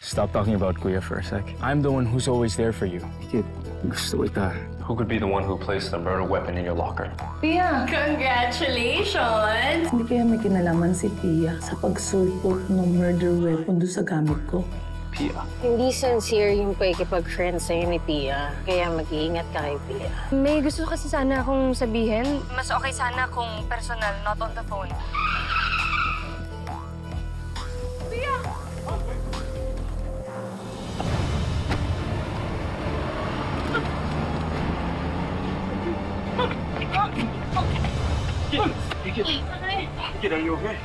Stop talking about Kuya for a sec. I'm the one who's always there for you. Kid, gusto kita. Who could be the one who placed the murder weapon in your locker? Pia! Congratulations! Hindi kaya may kinalaman si Pia sa pagsulpot ng murder weapon doon sa gamit ko? Pia. Hindi sincere yung pakikipag-friend sa'yo ni Pia. Kaya mag-iingat ka kay Pia. May gusto kasi sana akong sabihin. Mas okay sana kung personal, not on the phone. Kid, are you okay?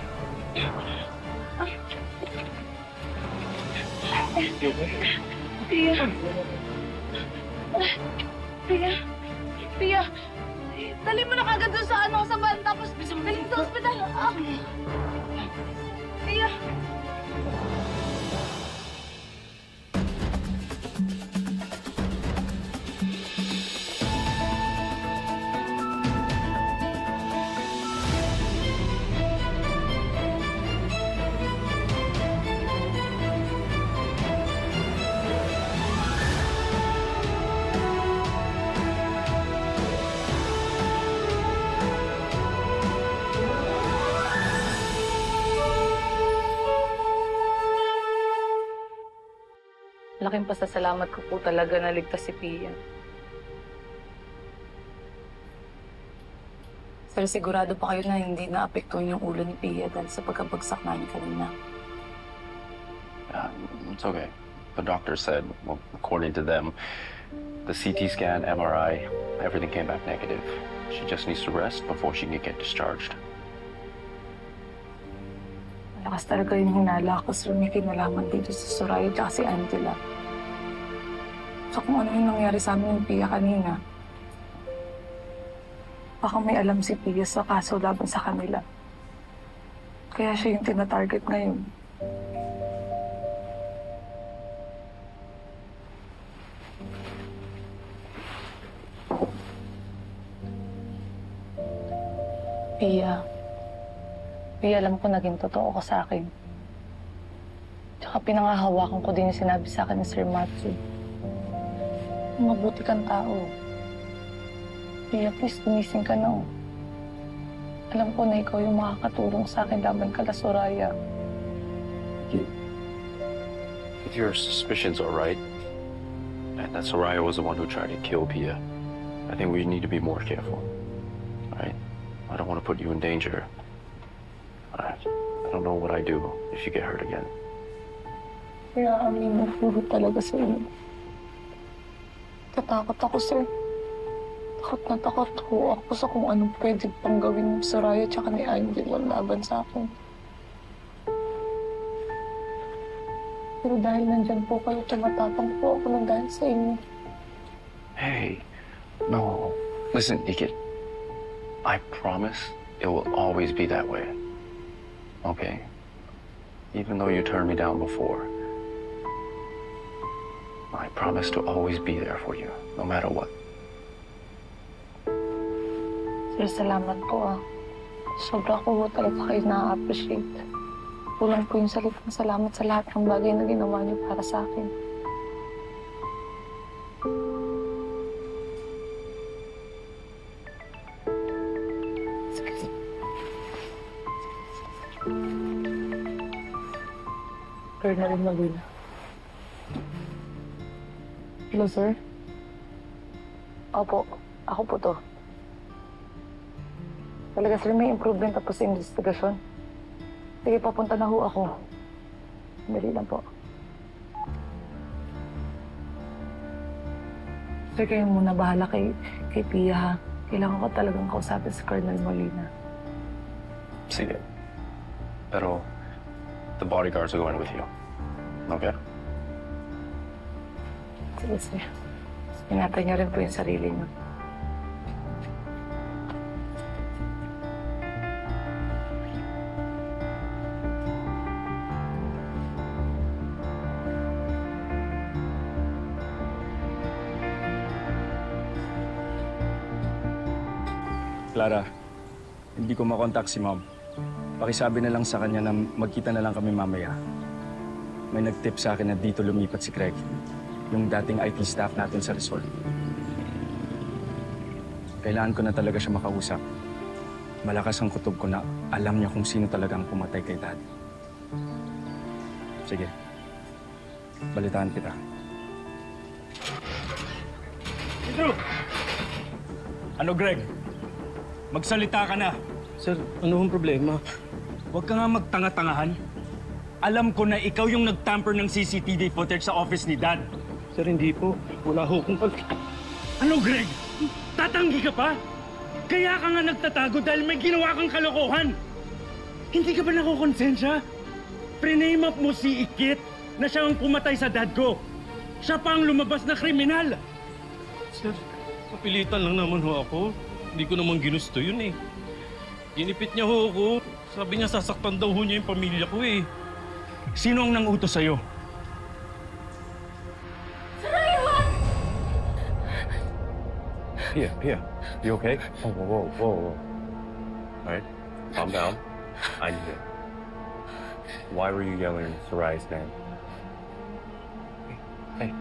You okay? Pia! Pia! Pia! Dali mo na kagad doon sa sa van, tapos bilhin sa ospital. Pia! Laking pasasalamat ko po talaga na ligtas si Pia. Sir, sigurado pa kayo na hindi naapektuhan yung ulo ni Pia dahil sa pagkabagsak namin kanina. It's okay. The doctor said, well, according to them, the CT scan, MRI, everything came back negative. She just needs to rest before she can get discharged. Malakas talaga yung hinala ko, sir. May kinalaman dito sa Soraya at si Angela. So kung ano yung nangyari sa amin ng Pia kanina, baka may alam si Pia sa kaso laban sa kanila. Kaya siya yung tina-target ngayon. Pia, alam ko naging totoo ka sa akin. Tsaka pinangahawakan ko din yung sinabi sa akin ni Sir Matsu. Mabuti kang tao. Pia, please, gumising ka na. Alam ko na ikaw yung makakatulong sa akin laban kala Soraya. If your suspicions are right, and that Soraya was the one who tried to kill Pia, I think we need to be more careful. All right? I don't want to put you in danger. I don't know what I do if you get hurt again. Kaya amin puro talaga sa inyo. Tatakot ako, sir. Takot na takot ko ako sa kung anong pwede pang gawin ni Soraya tsaka ni Angela laban sa akin. Pero dahil nandyan po kayo, tumatapang po ako ng dahil sa inyo. Hey, no. Listen, Ikit. I promise it will always be that way. Okay? Even though you turned me down before, I promise to always be there for you, no matter what. Sir, salamat po. Sobra ko talaga kayo na-appreciate. Kulang po yung salitang salamat sa lahat ng bagay na ginawa niyo para sa akin. Colonel Maguna. Hello, sir? Opo, ako po to. Talaga, sir, may improvement tapos sa investigasyon. Sige, papunta na ho ako. Dali lang po. Sir, kayo muna bahala kay Pia, ha? Kailangan ko talagang kausapin si Colonel Molina. Sige. Pero, the bodyguards are going with you. Okay? Sige, sir. Ingatan niyo rin po yung sarili niyo. Clara, hindi ko makontak si Mom. Pakisabi na lang sa kanya na magkita na lang kami mamaya. May nag-tip sa akin na dito lumipat si Greg. Yung dating IT staff natin sa resort. Kailangan ko na talaga siya makausap. Malakas ang kutob ko na alam niya kung sino talagang pumatay kay Dad. Sige. Balitaan kita. Pedro! Ano, Greg? Magsalita ka na. Sir, ano ang problema? Huwag ka nga magtanga-tangahan. Alam ko na ikaw yung nag-tamper ng CCTV footage sa office ni Dad. Sir, hindi po. Wala ho akong Ano, Greg? Tatanggi ka pa? Kaya ka nga nagtatago dahil may ginawa kang kalokohan. Hindi ka ba nakukonsensya? Prename up mo si Ikit na siya ang pumatay sa dad ko. Siya pa ang lumabas na kriminal. Sir, kapilitan lang naman ho ako. Hindi ko naman ginusto yun eh. Ginipit niya ho ako. Sabi niya sasaktan daw ho niya yung pamilya ko eh. Sino ang nangutos sa'yo? Pia, you okay? Oh, whoa. All right, calm down. I'm here. Why were you yelling Sarai's name? Hey,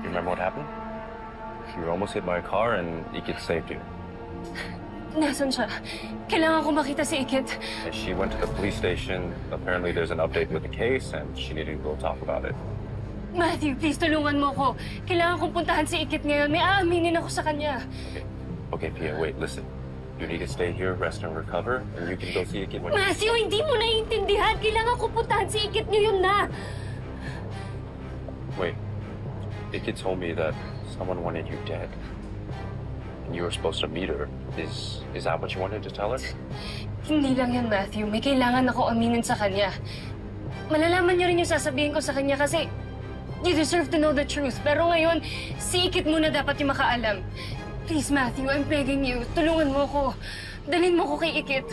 you remember what happened? You were almost hit by a car and Ikit saved you. Nasaan siya? Kailangan ko makita si Ikit. And she went to the police station. Apparently there's an update with the case and she needed to go talk about it. Matthew, please tulungan mo ko. Kailangan kong puntahan si Ikit ngayon. May aaminin ako sa kanya. Okay, Pia, wait, listen. You need to stay here, rest and recover, and you can go see Ikit when Matthew, hindi mo naiintindihan. Kailangan ko puntahan si Ikit ngayon na. Wait, Ikit told me that someone wanted you dead. And you were supposed to meet her. Is that what you wanted to tell her? Hindi lang yan, Matthew. May kailangan ako aminin sa kanya. Malalaman niyo rin yung sasabihin ko sa kanya kasi you deserve to know the truth. Pero ngayon, si Ikit muna dapat yung makaalam. Please, Matthew, I'm begging you. Tulungan mo ko. Dalhin mo ko kay Ikit.